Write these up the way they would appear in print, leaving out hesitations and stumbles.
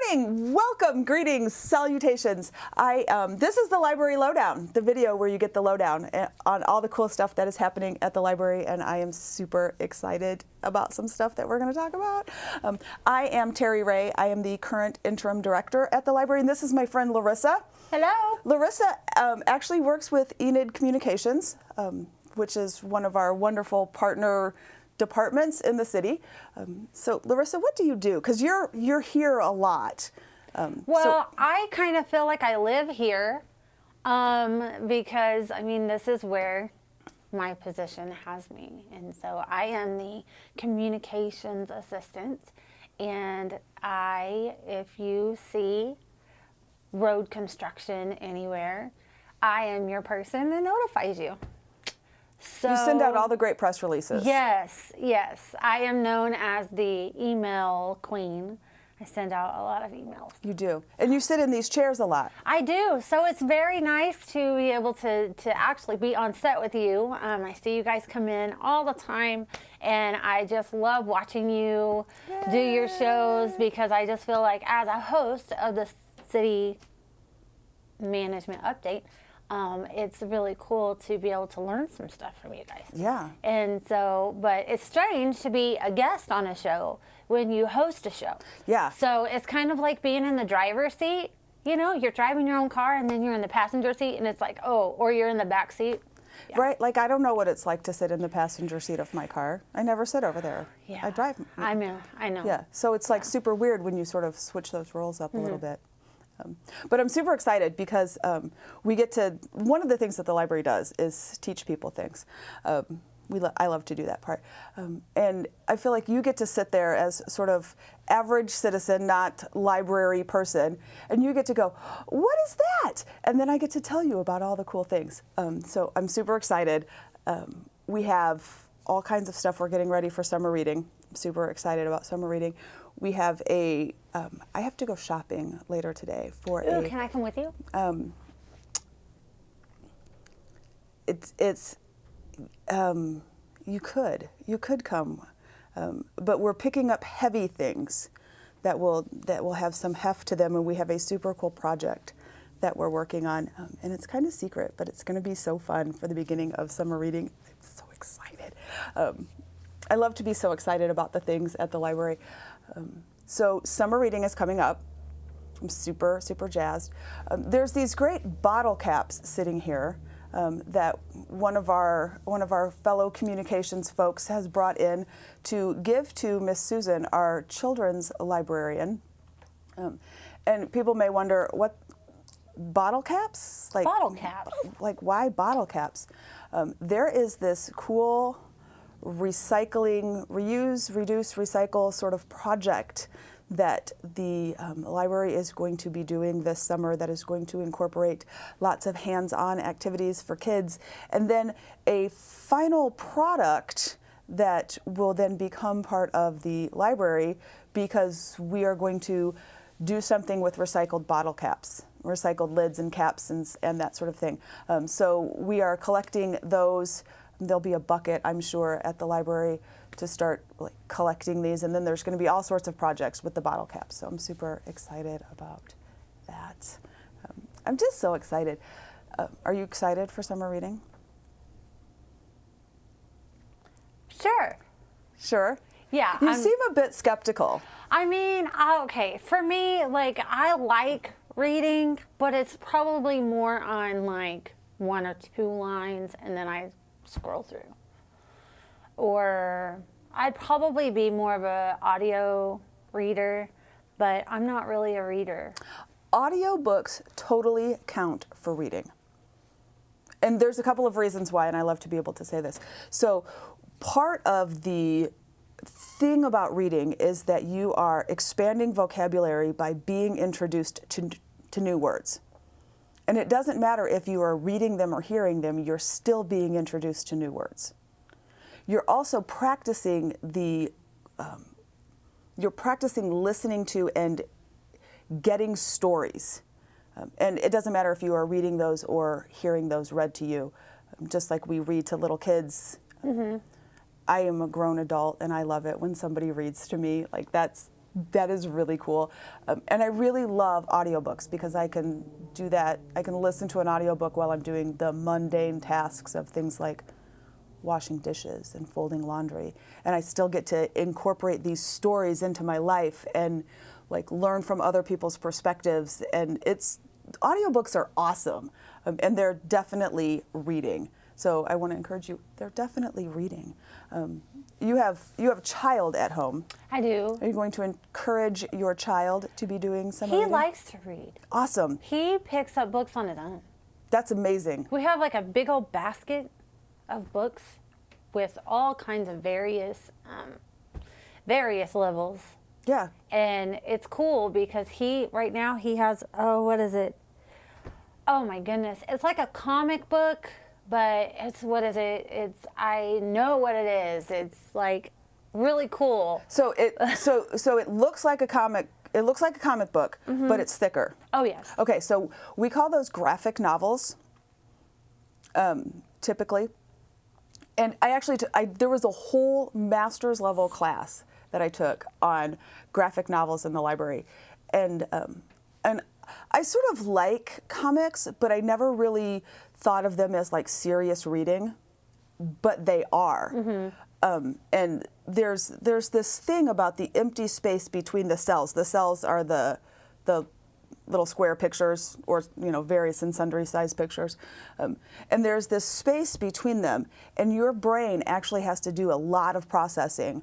morning, welcome, greetings, salutations. This is the Library Lowdown, the video where you get the lowdown on all the cool stuff that is happening at the library, and I am super excited about some stuff that we're going to talk about. I am Theri Ray. I am the current interim director at the library, and this is my friend Larissa. Hello. Larissa actually works with Enid Communications, which is one of our wonderful partner departments in the city. So Larissa, what do you do? Because you're here a lot. I kind of feel like I live here because, I mean, this is where my position has me. And so I am the communications assistant. And if you see road construction anywhere, I am your person that notifies you. So, you send out all the great press releases. Yes, yes. I am known as the email queen. I send out a lot of emails. You do. And you sit in these chairs a lot. I do. So it's very nice to be able to actually be on set with you. I see you guys come in all the time, and I just love watching you do your shows because I just feel like as a host of the city management update, it's really cool to be able to learn some stuff from you guys. Yeah. And so, but it's strange to be a guest on a show when you host a show. Yeah. So it's kind of like being in the driver's seat. You know, you're driving your own car and then you're in the passenger seat and it's like, oh, or you're in the back seat. Yeah. Right, like I don't know what it's like to sit in the passenger seat of my car. I never sit over there. Yeah. I drive. I know. Yeah, so it's like super weird when you sort of switch those roles up a little bit. But I'm super excited because we get to, one of the things that the library does is teach people things. I love to do that part. And I feel like you get to sit there as sort of average citizen, not library person, and you get to go, what is that? And then I get to tell you about all the cool things. So I'm super excited. We have all kinds of stuff we're getting ready for summer reading. I'm super excited about summer reading. We have I have to go shopping later today for Ooh, can I come with you? You could come, but we're picking up heavy things that will have some heft to them, and we have a super cool project that we're working on, and it's kind of secret, but it's going to be so fun for the beginning of summer reading. I'm so excited. I love to be so excited about the things at the library. So summer reading is coming up. I'm super, super jazzed. There's these great bottle caps sitting here that one of our fellow communications folks has brought in to give to Miss Susan, our children's librarian. And people may wonder, what, bottle caps? Like, bottle caps. Like, why bottle caps? There is this cool recycling, reuse, reduce, recycle sort of project that the library is going to be doing this summer that is going to incorporate lots of hands-on activities for kids, and then a final product that will then become part of the library because we are going to do something with recycled bottle caps, recycled lids and caps and that sort of thing. So we are collecting those. There'll be a bucket, I'm sure, at the library to start collecting these, and then there's going to be all sorts of projects with the bottle caps. So I'm super excited about that. I'm just so excited. Are you excited for summer reading? Sure. Sure? Yeah. You seem a bit skeptical. I mean, okay, for me, like, I like reading, but it's probably more on like 1 or 2 lines, and then I scroll through. Or I'd probably be more of an audio reader, but I'm not really a reader. Audiobooks totally count for reading. And there's a couple of reasons why, and I love to be able to say this. So part of the thing about reading is that you are expanding vocabulary by being introduced to new words. And it doesn't matter if you are reading them or hearing them, you're still being introduced to new words. You're also practicing listening to and getting stories. And it doesn't matter if you are reading those or hearing those read to you, just like we read to little kids. Mm-hmm. I am a grown adult and I love it when somebody reads to me. Like that's That is really cool. And I really love audiobooks because I can do that. I can listen to an audiobook while I'm doing the mundane tasks of things like washing dishes and folding laundry. And I still get to incorporate these stories into my life and like learn from other people's perspectives. And audiobooks are awesome. And they're definitely reading. So I want to encourage you, they're definitely reading. You have a child at home. I do. Are you going to encourage your child to be doing some He reading? likes to read. Awesome. He picks up books on his own. That's amazing. We have like a big old basket of books with all kinds of various levels. Yeah. And it's cool because right now he has, what is it? Oh my goodness. It's like a comic book, but I know what it is. It's like really cool. So it looks like a comic. It looks like a comic book, but it's thicker. Oh yes. Okay, so we call those graphic novels, typically. And there was a whole master's level class that I took on graphic novels in the library, and I sort of like comics, but I never really thought of them as like serious reading, but they are. And there's this thing about the empty space between the cells. The cells are the little square pictures, or various and sundry size pictures, and there's this space between them, and your brain actually has to do a lot of processing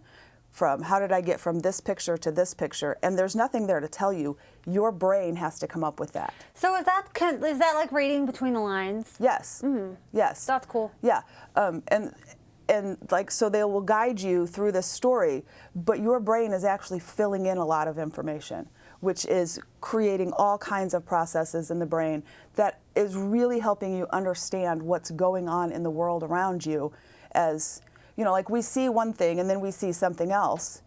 from how did I get from this picture to this picture, and there's nothing there to tell you. Your brain has to come up with that. So is that like reading between the lines? Yes. Yes. That's cool. Yeah. And like, so they will guide you through this story, but your brain is actually filling in a lot of information, which is creating all kinds of processes in the brain that is really helping you understand what's going on in the world around you. As like we see one thing and then we see something else,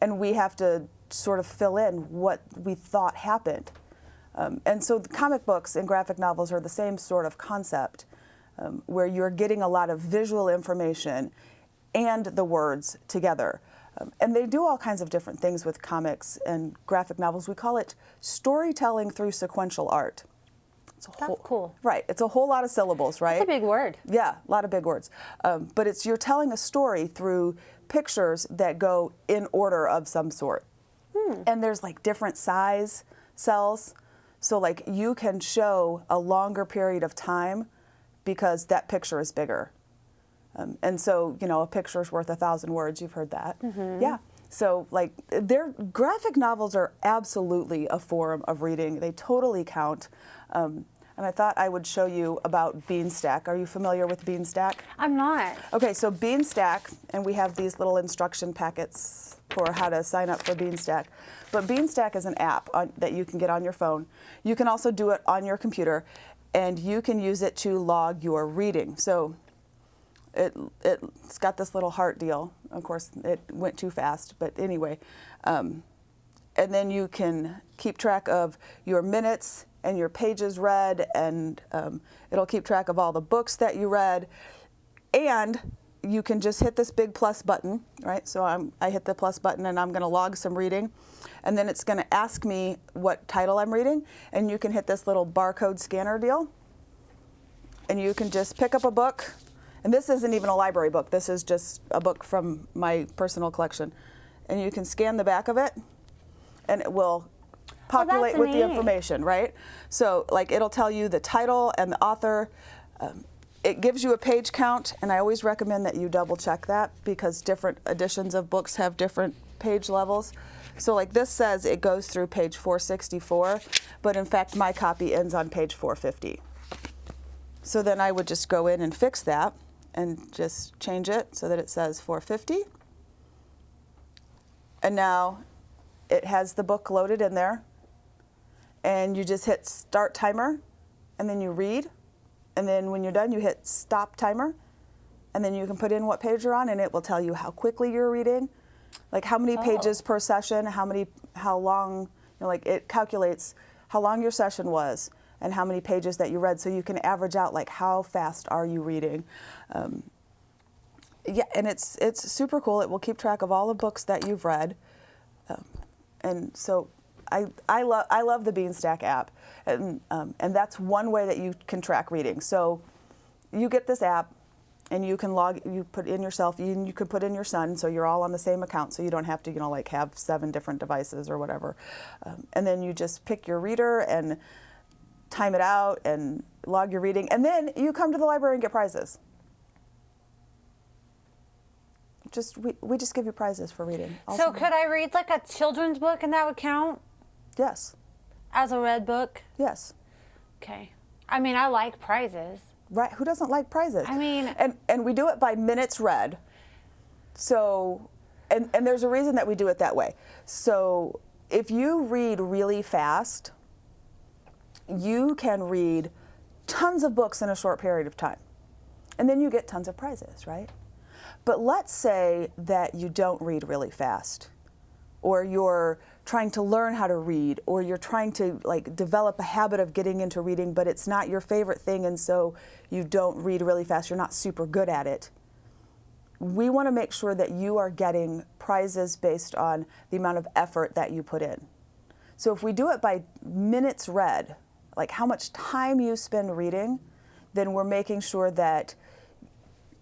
and we have to sort of fill in what we thought happened. And so the comic books and graphic novels are the same sort of concept, where you're getting a lot of visual information and the words together. And they do all kinds of different things with comics and graphic novels. We call it storytelling through sequential art. That's cool. Right. It's a whole lot of syllables, right? It's a big word. Yeah, a lot of big words. But you're telling a story through pictures that go in order of some sort. And there's like different size cells. So like you can show a longer period of time because that picture is bigger. And so, a picture's worth 1,000 words. You've heard that. Yeah. So like graphic novels are absolutely a form of reading. They totally count. And I thought I would show you about Beanstack. Are you familiar with Beanstack? I'm not. Okay, so Beanstack, and we have these little instruction packets for how to sign up for Beanstack. But Beanstack is an app that you can get on your phone. You can also do it on your computer, and you can use it to log your reading. So it's got this little heart deal. Of course, it went too fast, but anyway. And then you can keep track of your minutes and your pages read, and it'll keep track of all the books that you read. And you can just hit this big plus button, right? So I hit the plus button and I'm gonna log some reading. And then it's gonna ask me what title I'm reading, and you can hit this little barcode scanner deal. And you can just pick up a book. And this isn't even a library book. This is just a book from my personal collection. And you can scan the back of it, and it will populate with the information, right? So like it'll tell you the title and the author. It gives you a page count, and I always recommend that you double check that because different editions of books have different page levels. So like this says it goes through page 464, but in fact my copy ends on page 450. So then I would just go in and fix that and just change it so that it says 450. And now it has the book loaded in there. And you just hit start timer, and then you read. And then when you're done, you hit stop timer. And then you can put in what page you're on, and it will tell you how quickly you're reading, like how many pages per session, how long, like it calculates how long your session was and how many pages that you read, so you can average out like how fast are you reading. Yeah, and it's super cool. It will keep track of all the books that you've read. And so I love the Beanstack app, and that's one way that you can track reading. So you get this app, and you can you put in yourself, you could put in your son, so you're all on the same account, so you don't have to, like have 7 different devices or whatever. And then you just pick your reader and time it out and log your reading, and then you come to the library and get prizes. We just give you prizes for reading. So could I read like a children's book and that would count? Yes. As a read book? Yes. Okay. I mean, I like prizes. Right. Who doesn't like prizes? I mean, and we do it by minutes read. So, and there's a reason that we do it that way. So if you read really fast, you can read tons of books in a short period of time. And then you get tons of prizes, right? But let's say that you don't read really fast, or you're trying to learn how to read, or you're trying to like develop a habit of getting into reading, but it's not your favorite thing, and so you don't read really fast, you're not super good at it. We want to make sure that you are getting prizes based on the amount of effort that you put in. So if we do it by minutes read, like how much time you spend reading, then we're making sure that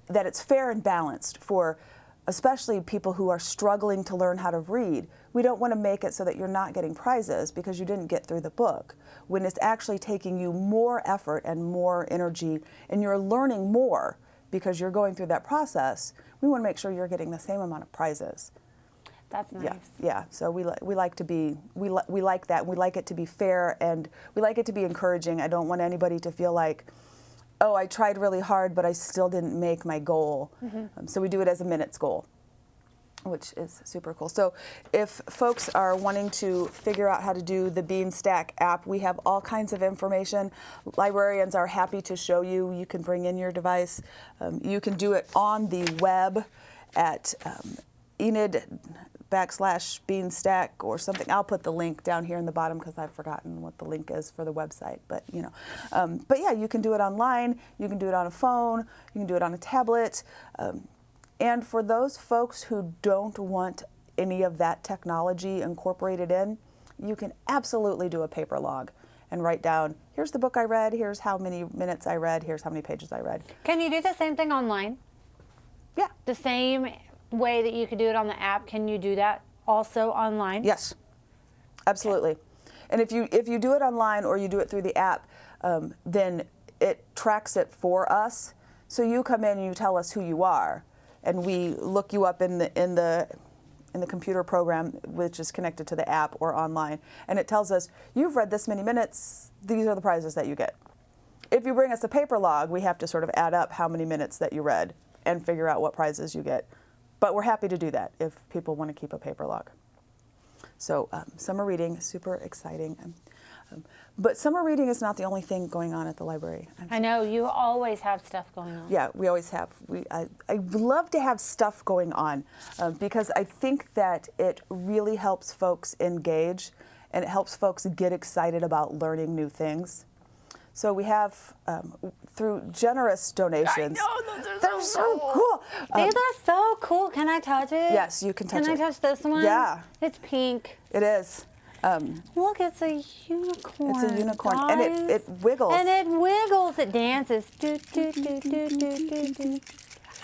it's fair and balanced for especially people who are struggling to learn how to read. We don't want to make it so that you're not getting prizes because you didn't get through the book, when it's actually taking you more effort and more energy, and you're learning more because you're going through that process. We want to make sure you're getting the same amount of prizes. That's nice. Yeah. So we like to be we like that. We like it to be fair, and we like it to be encouraging. I don't want anybody to feel like, oh, I tried really hard, but I still didn't make my goal. Mm-hmm. So we do it as a minutes goal, which is super cool. So if folks are wanting to figure out how to do the Beanstack app, we have all kinds of information. Librarians are happy to show you. You can bring in your device. You can do it on the web at Enid/Beanstack or something. I'll put the link down here in the bottom because I've forgotten what the link is for the website. But but yeah, you can do it online. You can do it on a phone. You can do it on a tablet. And for those folks who don't want any of that technology incorporated in, you can absolutely do a paper log and write down, here's the book I read, here's how many minutes I read, here's how many pages I read. Can you do the same thing online? Yeah. The same way that you could do it on the app, can you do that also online? Yes, absolutely. Okay. And if you do it online or you do it through the app, then it tracks it for us. So you come in and you tell us who you are, and we look you up in the computer program, which is connected to the app or online, and it tells us, you've read this many minutes, these are the prizes that you get. If you bring us a paper log, we have to sort of add up how many minutes that you read and figure out what prizes you get. But we're happy to do that if people want to keep a paper log. So summer reading, super exciting. But summer reading is not the only thing going on at the library. I know, you always have stuff going on. Yeah, we always have. I love to have stuff going on because I think that it really helps folks engage, and it helps folks get excited about learning new things. So we have, through generous donations. I know, they're so cool. These are so cool. Can I touch it? Yes, you can touch it. Can I touch this one? Yeah. It's pink. It is. Look, it's a unicorn. It's a unicorn, guys. and it wiggles. And it wiggles. It dances. Do, do, do, do, do, do, do.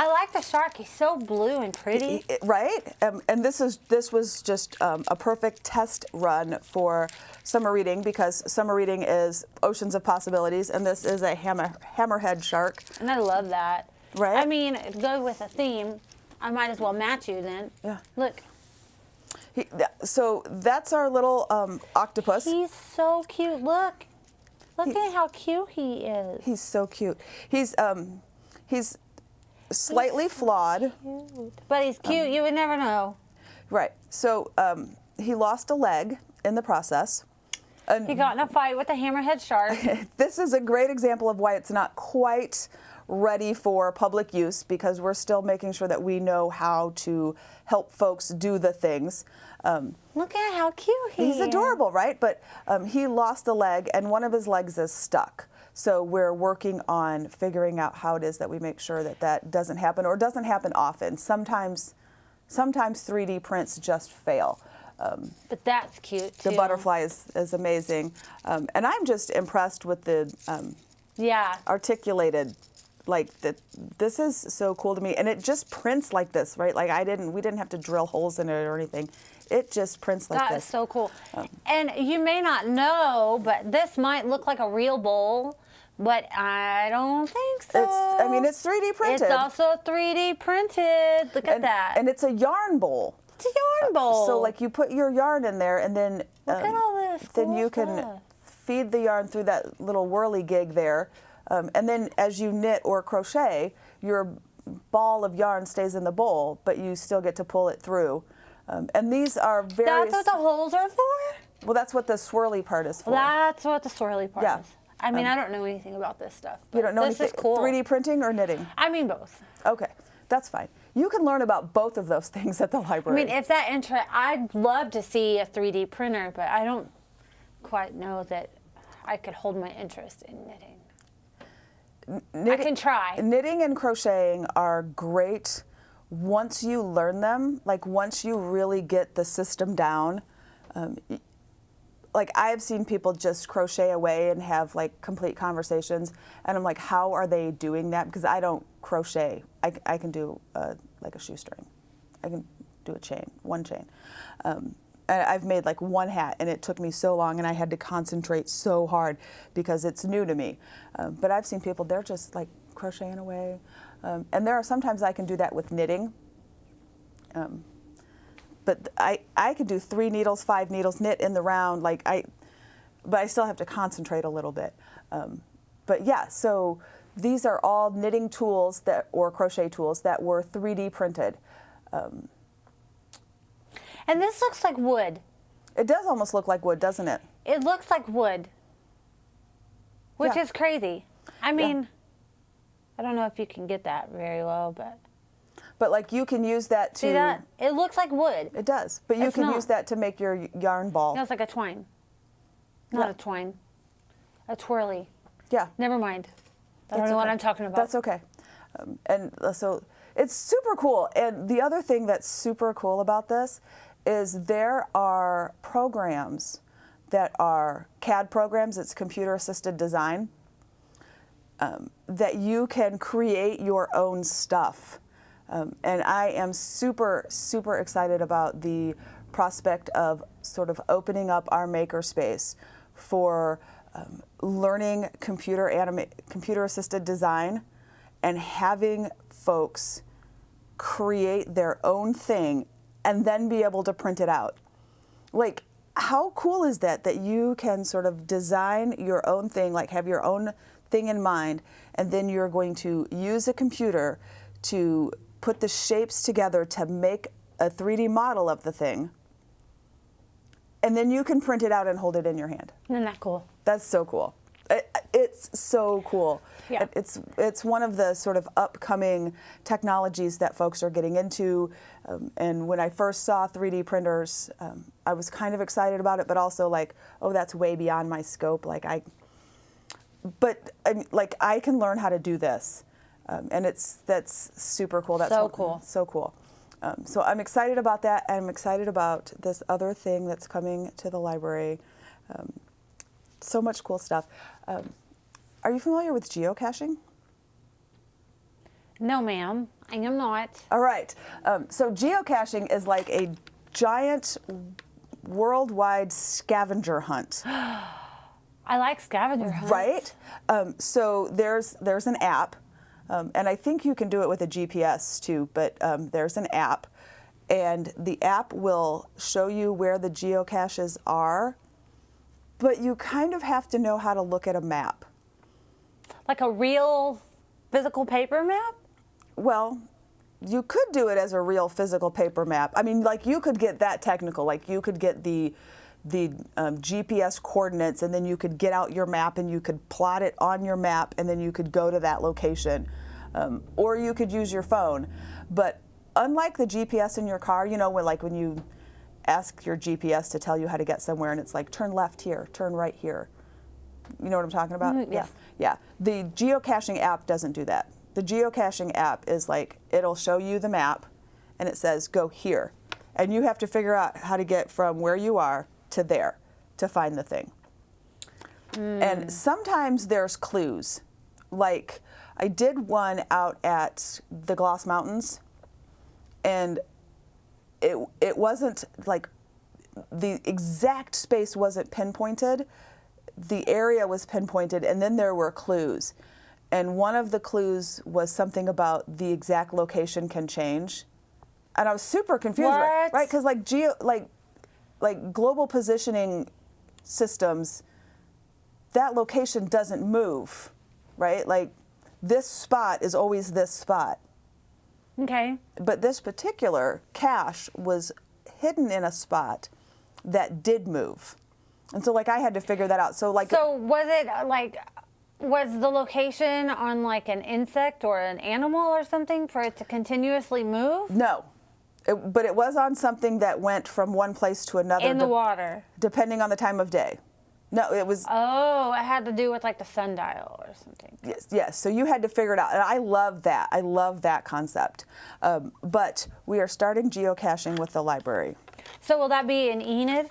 I like the shark. He's so blue and pretty. Right? And this was just a perfect test run for summer reading, because summer reading is oceans of possibilities, and this is a hammerhead shark. And I love that. Right? I mean, go with a theme. I might as well match you then. Yeah. Look. So that's our little octopus. He's so cute. Look at how cute he is. He's so cute. He's slightly flawed. Cute. But he's cute. You would never know. Right. So he lost a leg in the process. And he got in a fight with a hammerhead shark. This is a great example of why it's not quite ready for public use, because we're still making sure that we know how to help folks do the things. Look at how cute he is. He's adorable, right? But he lost a leg, and one of his legs is stuck. So we're working on figuring out how it is that we make sure that that doesn't happen, or doesn't happen often. Sometimes 3D prints just fail. But that's cute too. The butterfly is amazing. And I'm just impressed with the articulated, like this is so cool to me. And it just prints like this, right? Like we didn't have to drill holes in it or anything. It just prints like this. That is so cool. And you may not know, but this might look like a real bowl, but I don't think so. It's 3D printed. It's also 3D printed. Look at that. And it's a yarn bowl. It's a yarn bowl. So like you put your yarn in there, and then look at all this cool then you can feed the yarn through that little whirly gig there, and then as you knit or crochet, your ball of yarn stays in the bowl, but you still get to pull it through. And these are various. That's what the holes are for? Well, that's what the swirly part is for. That's what the swirly part Yeah. is. I mean, I don't know anything about this stuff. You don't know this anything? Is cool. 3D printing or knitting? I mean, both. Okay, that's fine. You can learn about both of those things at the library. I mean, if that I'd love to see a 3D printer, but I don't quite know that I could hold my interest in knitting. I can try. Knitting and crocheting are great once you learn them, like once you really get the system down. Like I've seen people just crochet away and have like complete conversations, and I'm like, how are they doing that? Because I don't crochet. I can do like a shoestring. I can do one chain. And I've made like one hat, and it took me so long, and I had to concentrate so hard because it's new to me. But I've seen people, they're just like crocheting away. And there are sometimes I can do that with knitting. But I could do 3 needles, 5 needles, knit in the round, but I still have to concentrate a little bit. But yeah, so these are all knitting tools or crochet tools that were 3D printed. And this looks like wood. It does almost look like wood, doesn't it? It looks like wood, which Yeah. is crazy. I mean, I don't know if you can get that very well, but. But like you can use that to. See that? It looks like wood. It does, but you It's can not. use that to make your yarn ball. No, it's like a twine. Not a twine. A twirly. Yeah. Never mind. I don't know what I'm talking about. That's okay. And so it's super cool. And the other thing that's super cool about this is there are programs that are CAD programs, it's computer assisted design, that you can create your own stuff. And I am super, super excited about the prospect of sort of opening up our makerspace for learning computer-assisted design and having folks create their own thing and then be able to print it out. Like, how cool is that you can sort of design your own thing, like have your own thing in mind, and then you're going to use a computer to put the shapes together to make a 3D model of the thing, and then you can print it out and hold it in your hand. Isn't that cool? That's so cool. It's so cool. Yeah. It's one of the sort of upcoming technologies that folks are getting into. And when I first saw 3D printers, I was kind of excited about it, but also like, oh, that's way beyond my scope. I can learn how to do this. And that's super cool. That's cool. So cool. So I'm excited about that, and I'm excited about this other thing that's coming to the library. So much cool stuff. Are you familiar with geocaching? No, ma'am, I am not. All right. So geocaching is like a giant worldwide scavenger hunt. I like scavenger hunts. Right? So there's an app. And I think you can do it with a GPS too, but there's an app, and the app will show you where the geocaches are, but you kind of have to know how to look at a map. Like a real physical paper map? Well, you could do it as a real physical paper map. I mean, like you could get that technical, like you could get the GPS coordinates, and then you could get out your map and you could plot it on your map, and then you could go to that location. Or you could use your phone. But unlike the GPS in your car, when you ask your GPS to tell you how to get somewhere, and it's like, turn left here, turn right here. You know what I'm talking about? Mm-hmm, yes. Yeah. The geocaching app doesn't do that. The geocaching app is like, it'll show you the map, and it says, go here. and you have to figure out how to get from where you are to there to find the thing. And sometimes there's clues. Like I did one out at the Gloss Mountains, and it wasn't like the exact space wasn't pinpointed. The area was pinpointed, and then there were clues. And one of the clues was something about the exact location can change. And I was super confused, What? right? Because like global positioning systems, that location doesn't move, right? Like this spot is always this spot. Okay. But this particular cache was hidden in a spot that did move. And so like I had to figure that out. So was it like, was the location on like an insect or an animal or something for it to continuously move? No. But it was on something that went from one place to another. In the water. Depending on the time of day. No, it was. Oh, it had to do with like the sundial or something. Yes. So you had to figure it out. And I love that. I love that concept. But we are starting geocaching with the library. So will that be in Enid?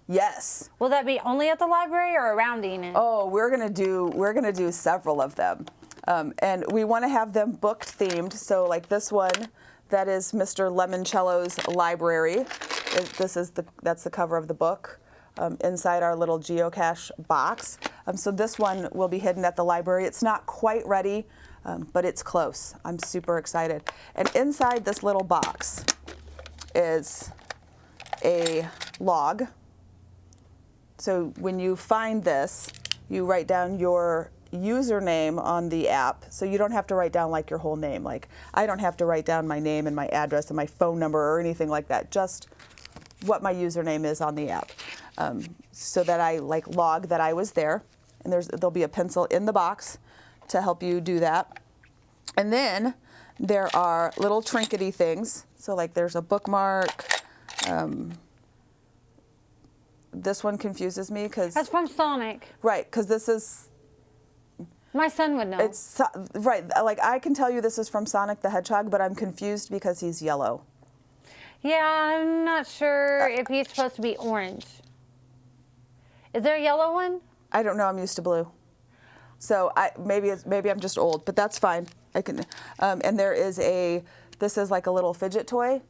Yes. Will that be only at the library or around Enid? Oh, we're gonna do several of them, and we want to have them booked themed. So like this one, that is Mr. Lemoncello's library. That's the cover of the book. Inside our little geocache box. So this one will be hidden at the library. It's not quite ready, but it's close. I'm super excited. And inside this little box is a log. So when you find this, you write down your username on the app. So you don't have to write down like your whole name. Like I don't have to write down my name and my address and my phone number or anything like that. Just what my username is on the app. So that I like log that I was there. And there'll be a pencil in the box to help you do that. And then there are little trinkety things. So like there's a bookmark. This one confuses me because That's from Sonic. right, because this is My son would know. it's right. Like I can tell you this is from Sonic the Hedgehog, but I'm confused because he's yellow. Yeah, I'm not sure if he's supposed to be orange. Is there a yellow one? I don't know. I'm used to blue, so maybe I'm just old, but that's fine. I can. And there is this is like a little fidget toy,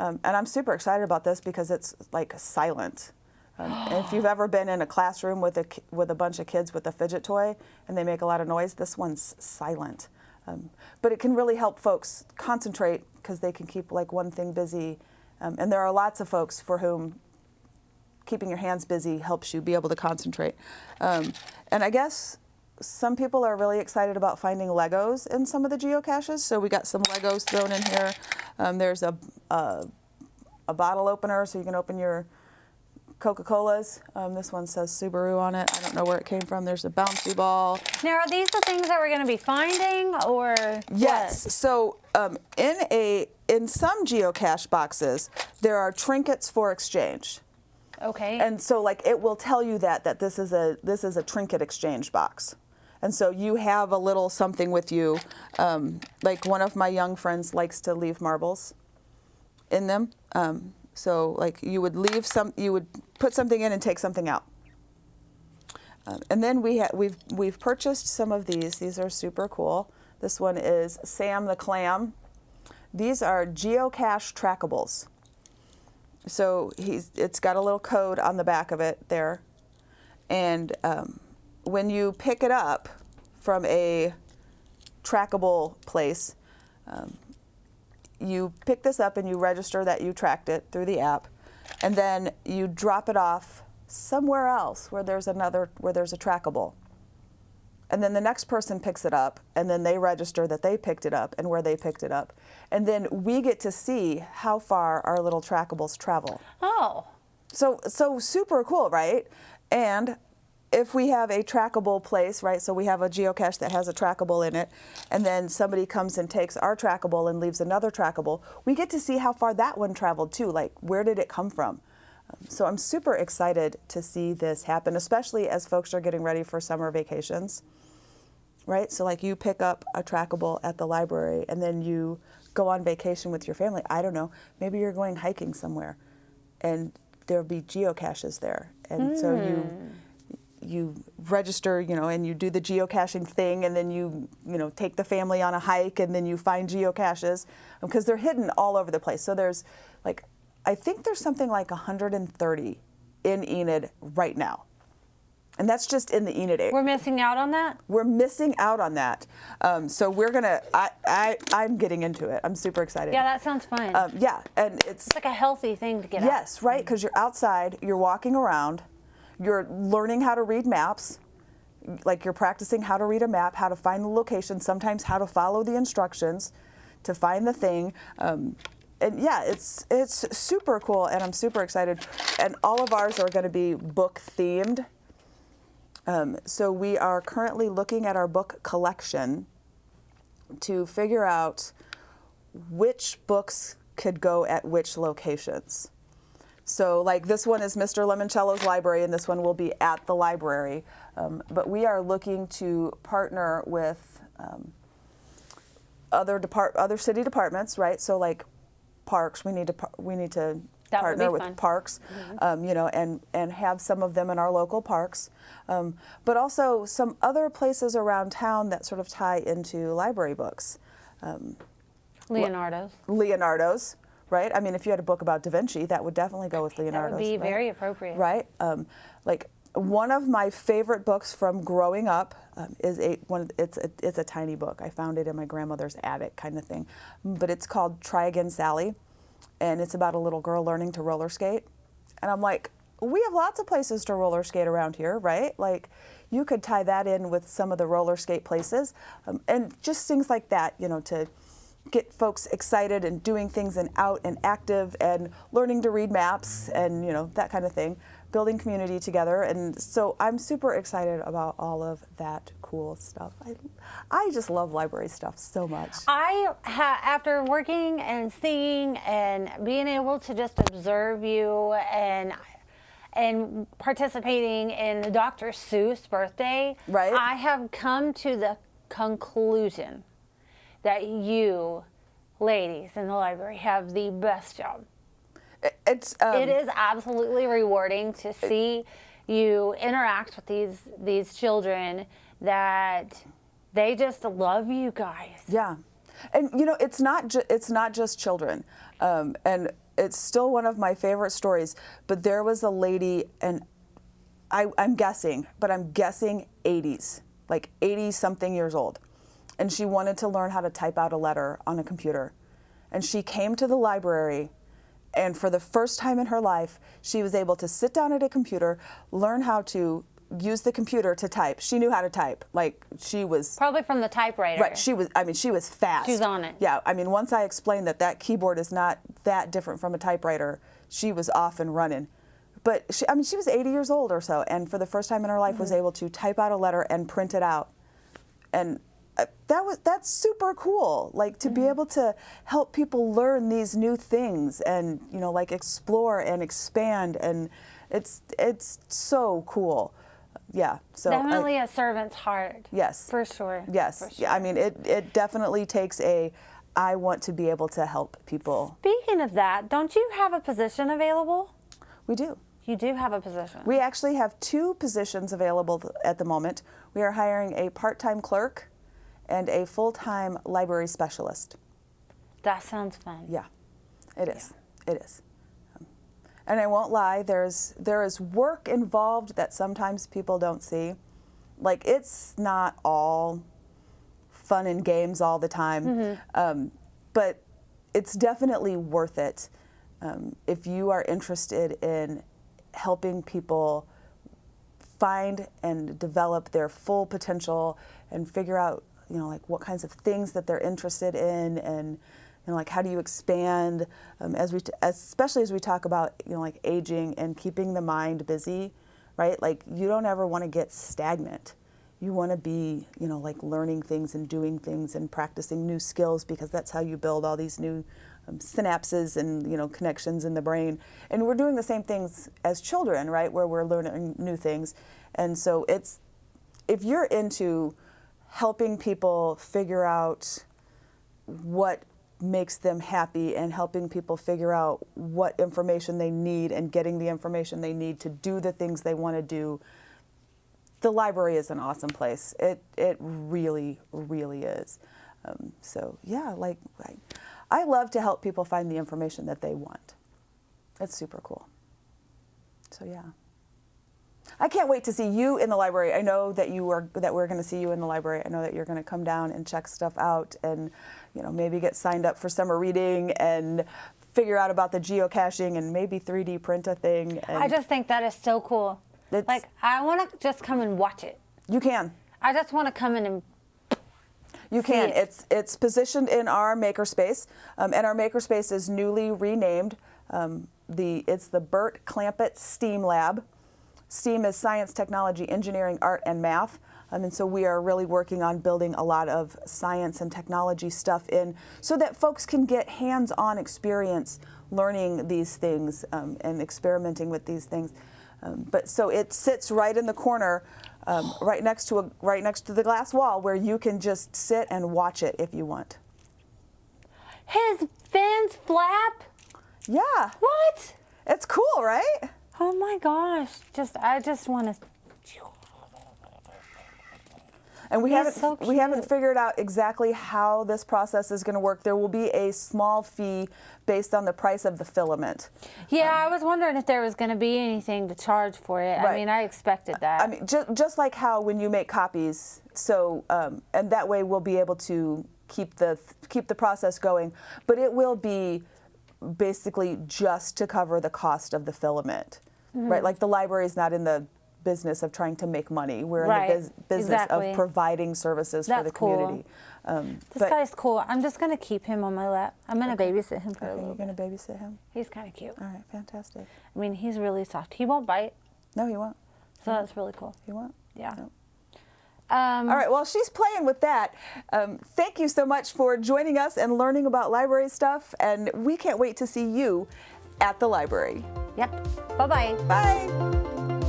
and I'm super excited about this because it's like silent. And if you've ever been in a classroom with a bunch of kids with a fidget toy and they make a lot of noise, this one's silent. But it can really help folks concentrate because they can keep like one thing busy. And there are lots of folks for whom keeping your hands busy helps you be able to concentrate. And I guess some people are really excited about finding Legos in some of the geocaches. So we got some Legos thrown in here. There's a bottle opener so you can open your Coca-Colas. This one says Subaru on it. I don't know where it came from. There's a bouncy ball. Now, are these the things that we're going to be finding, or Yes. what? So in some geocache boxes, there are trinkets for exchange, Okay. and so like it will tell you that this is a trinket exchange box, and so you have a little something with you. Like one of my young friends likes to leave marbles in them. So like you would put something in and take something out. And then we've purchased some of these. These are super cool. This one is Sam the Clam. These are geocache trackables. So it's got a little code on the back of it there. And when you pick it up from a trackable place, you pick this up and you register that you tracked it through the app, and then you drop it off somewhere else where there's a trackable. And then the next person picks it up, and then they register that they picked it up and where they picked it up. And then we get to see how far our little trackables travel. Oh. So super cool, right? And if we have a trackable place, right, so we have a geocache that has a trackable in it, and then somebody comes and takes our trackable and leaves another trackable, we get to see how far that one traveled too, like where did it come from? So I'm super excited to see this happen, especially as folks are getting ready for summer vacations, right? So like you pick up a trackable at the library and then you go on vacation with your family. I don't know, maybe you're going hiking somewhere and there'll be geocaches there. And so you register, and you do the geocaching thing, and then you take the family on a hike, and then you find geocaches because they're hidden all over the place. So there's I think there's something like 130 in Enid right now. And that's just in the Enid area. We're missing out on that? We're missing out on that. So we're gonna, I'm getting into it. I'm super excited. Yeah, that sounds fun. Yeah, and it's like a healthy thing to get out. Yes, right, because you're outside, you're walking around, you're learning how to read maps, like you're practicing how to read a map, how to find the location, sometimes how to follow the instructions to find the thing. And yeah, it's super cool, and I'm super excited. And all of ours are going to be book themed. So we are currently looking at our book collection to figure out which books could go at which locations. So like this one is Mr. Limoncello's library, and this one will be at the library. But we are looking to partner with other city departments, right? So like parks, we need to partner with parks, and have some of them in our local parks, but also some other places around town that sort of tie into library books. Leonardo's, right? I mean, if you had a book about Da Vinci, that would definitely go with Leonardo's. That would be right? very appropriate. Right? Like one of my favorite books from growing up is it's a tiny book. I found it in my grandmother's attic kind of thing, but it's called Try Again, Sally, and it's about a little girl learning to roller skate. And I'm like, we have lots of places to roller skate around here, right? Like you could tie that in with some of the roller skate places, and just things like that, to get folks excited and doing things and out and active and learning to read maps and that kind of thing, building community together. And so I'm super excited about all of that cool stuff. I just love library stuff so much. After working and seeing and being able to just observe you and participating in the Dr. Seuss birthday, right? I have come to the conclusion that you ladies in the library have the best job. It is absolutely rewarding to see you interact with these children, that they just love you guys. Yeah, and it's not just children, and it's still one of my favorite stories. But there was a lady, and I'm guessing 80s, like 80-something years old. And she wanted to learn how to type out a letter on a computer. And she came to the library, and for the first time in her life, she was able to sit down at a computer, learn how to use the computer to type. She knew how to type. Like she was... Probably from the typewriter. She was fast. She was on it. Yeah, once I explained that keyboard is not that different from a typewriter, she was off and running. But she was 80 years old or so, and for the first time in her life was able to type out a letter and print it out. And that's super cool, like to be able to help people learn these new things and like explore and expand, and it's so cool. Yeah, so definitely a servant's heart. Yes, for sure. Yes, for sure. Yeah, it definitely takes I want to be able to help people. Speaking of that, don't you have a position available? We do. You do have a position. We actually have 2 positions available at the moment. We are hiring a part-time clerk and a full-time library specialist. That sounds fun. Yeah, it is. Yeah. It is. And I won't lie, there is work involved that sometimes people don't see. Like, it's not all fun and games all the time, but it's definitely worth it if you are interested in helping people find and develop their full potential and figure out like what kinds of things that they're interested in, and like how do you expand, especially as we talk about like aging and keeping the mind busy, right? Like you don't ever want to get stagnant. You want to be like learning things and doing things and practicing new skills, because that's how you build all these new synapses and connections in the brain. And we're doing the same things as children, right? Where we're learning new things. And so if you're into helping people figure out what makes them happy and helping people figure out what information they need and getting the information they need to do the things they want to do, the library is an awesome place. It really, really is. So yeah, like I love to help people find the information that they want. It's super cool. So yeah. I can't wait to see you in the library. I know that we're going to see you in the library. I know that you're going to come down and check stuff out and, you know, maybe get signed up for summer reading and figure out about the geocaching and maybe 3D print a thing. And I just think that is so cool. Like, I want to just come and watch it. You can. I just want to come in and You can. It's positioned in our makerspace, and our makerspace is newly renamed. It's the Burt Klampet STEAM Lab. STEAM is science, technology, engineering, art, and math. And so we are really working on building a lot of science and technology stuff in so that folks can get hands-on experience learning these things and experimenting with these things. But so it sits right in the corner, right next to the glass wall, where you can just sit and watch it if you want. His fins flap? Yeah. What? It's cool, right? Oh my gosh! I just want to. And we so haven't figured out exactly how this process is going to work. There will be a small fee based on the price of the filament. Yeah, I was wondering if there was going to be anything to charge for it. Right. I mean, I expected that. I mean, just like how when you make copies, so and that way we'll be able to keep the process going. But it will be basically just to cover the cost of the filament, right? Like the library is not in the business of trying to make money. We're in the business of providing services for the community. This guy's cool. I'm just going to keep him on my lap. I'm going to babysit him for a little You're going to babysit him? He's kind of cute. All right, fantastic. I mean, he's really soft. He won't bite. No, he won't. So that's really cool. He won't? Yeah. No. All right, well, she's playing with that. Thank you so much for joining us and learning about library stuff, and we can't wait to see you at the library. Yep. Bye-bye. Bye.